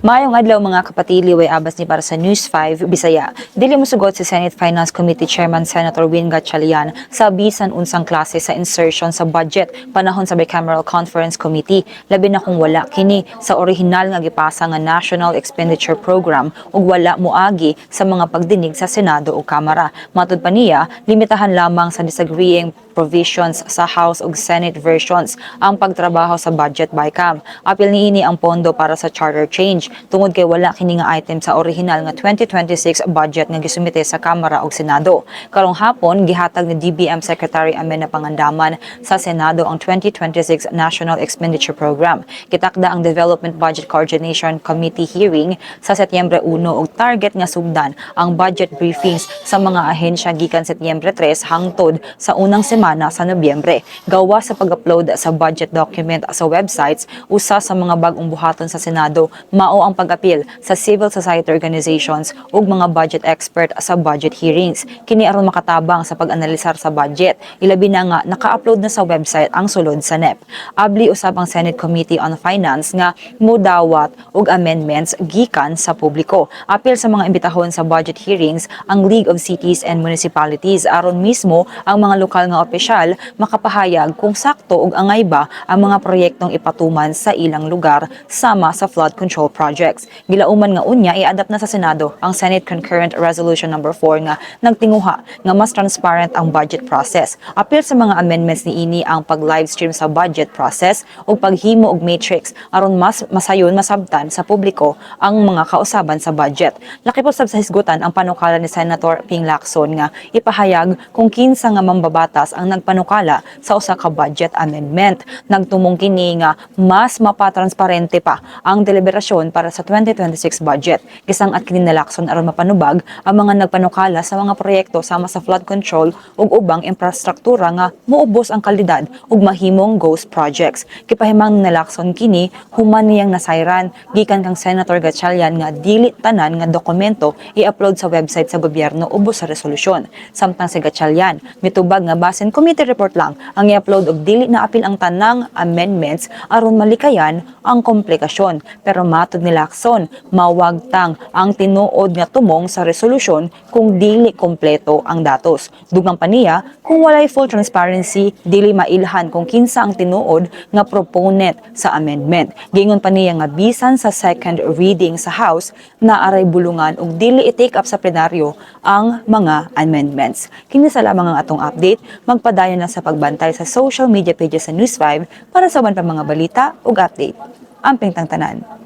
Maayong adlaw mga kapatili, way abas ni para sa News 5 Bisaya. Dili mosugot si Senate Finance Committee Chairman Senator Win Gatchalian sa bisan unsang klase sa insertion sa budget panahon sa Bicameral Conference Committee, labi na kung wala kini sa orihinal nga gipasa nga National Expenditure Program ug wala moagi sa mga pagdinig sa Senado ug Kamara. Matud pa niya, limitahan lamang sa disagreeing provisions sa House ug Senate versions ang pagtrabaho sa budget BICAM. Apil niini ang pondo para sa charter change tungod kay wala kini nga item sa orihinal nga 2026 budget nga gisumite sa Kamara ug Senado. Karong hapon gihatag ni DBM Secretary Amenna Pangandaman sa Senado ang 2026 National Expenditure Program. Kitakda ang Development Budget Coordination Committee hearing sa Setyembre 1 ug target nga sugdan ang budget briefings sa mga ahensya gikan Setyembre 3 hangtod sa unang semana sa Nobyembre. Gawa sa pag-upload sa budget document sa websites, usa sa mga bag-ong buhaton sa Senado mao ang pag-apil sa civil society organizations ug mga budget expert sa budget hearings. Kini aron makatabang sa pag-analisar sa budget. Ilabi na nga naka-upload na sa website ang sulod sa NEP. Abli usab ang Senate Committee on Finance nga mudawat ug amendments gikan sa publiko. Apil sa mga imbitahon sa budget hearings ang League of Cities and Municipalities aron mismo ang mga lokal nga opisyal makapahayag kung sakto ug angay ba ang mga proyektong ipatuman sa ilang lugar sama sa flood control projects. Gilauman nga unya i-adapt na sa Senado ang Senate Concurrent Resolution number 4 nga nagtinguha nga mas transparent ang budget process. Apil sa mga amendments niini ang pag-livestream sa budget process ug paghimo og matrix aron mas masayon masabtan sa publiko ang mga kausaban sa budget. Laki po sa hisgutan ang panukala ni Senator Ping Lacson nga ipahayag kung kinsa nga mambabatas ang nagpanukala sa usa ka budget amendment. Nagtumong kini nga mas mapatransparente pa ang deliberasyon para sa 2026 budget. Gisangat kini ni Lacson aron mapanubag ang mga nagpanukala sa mga proyekto sama sa flood control ug ubang infrastruktura nga muubos ang kalidad ug mahimong ghost projects. Kipahimang ni Lacson kini human niyang nasayran gikan kang Senator Gatchalian nga dili tanan nga dokumento i-upload sa website sa gobyerno ubos sa resolusyon. Samtang si Gatchalian mitubag nga basin committee report lang ang i-upload og dili na apil ang tanang amendments aron malikayan ang komplikasyon. Pero matud ni Lacson, mawagtang ang tinuod nga tumong sa resolusyon kung dili kompleto ang datos. Dugang pa niya, kung walay full transparency, dili mailhan kung kinsa ang tinuod nga proponent sa amendment. Gingon pa niya nga bisan sa second reading sa House na aray bulungan ug dili i-take up sa plenaryo ang mga amendments. Kini sa lamang ang atong update, magpadayon na sa pagbantay sa social media pages sa News 5 para sa uban pa mga balita ug update. Amping tang tanan.